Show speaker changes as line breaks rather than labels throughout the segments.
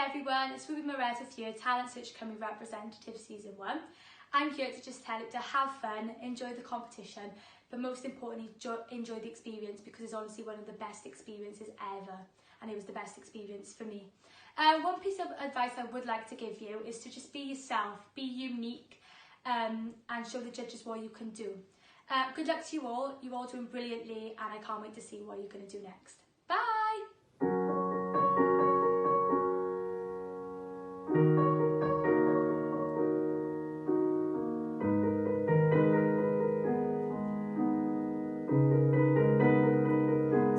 everyone, it's Ruby Morales here, Talent Search Cymru Representative Season 1. I'm here to just tell you to have fun, enjoy the competition, but most importantly, enjoy the experience, because it's honestly one of the best experiences ever, and it was the best experience for me. One piece of advice I would like to give you is to just be yourself, be unique, and show the judges what you can do. Good luck to you all, you're all doing brilliantly, and I can't wait to see what you're going to do next. Bye!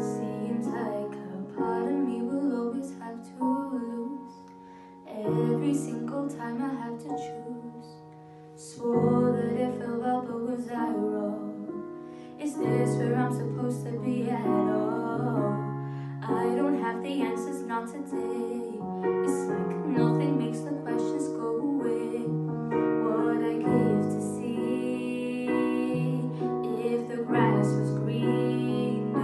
Seems like a part of me will always have to lose. Every single time I have to choose. Swore that it felt well, but was I wrong? Is this where I'm supposed to be at all? I don't have the answers, not today. It's like nothing makes the questions go away. What I give to see, if the grass was greener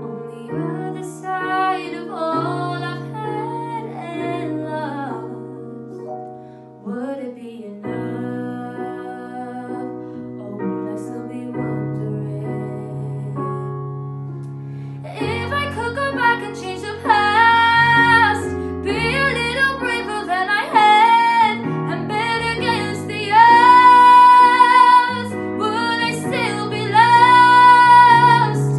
on the other side of all I've had and lost, would it be enough, or would I still be wondering if I could go back and change the past, be a little braver than I had, and bet against the odds, would I still be lost?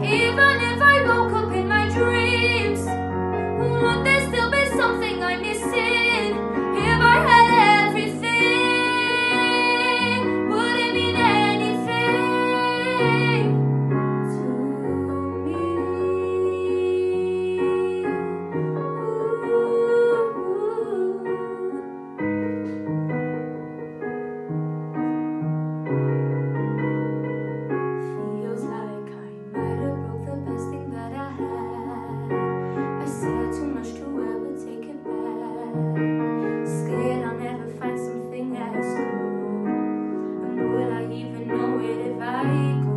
Even if I woke up in my dreams, would there still be something I'm missing? If I had everything, would it mean anything to me? Feels like I might have broke the best thing that I had. I said too much to ever take it back. Scared I'll never find something as good. And will I even know it if I go?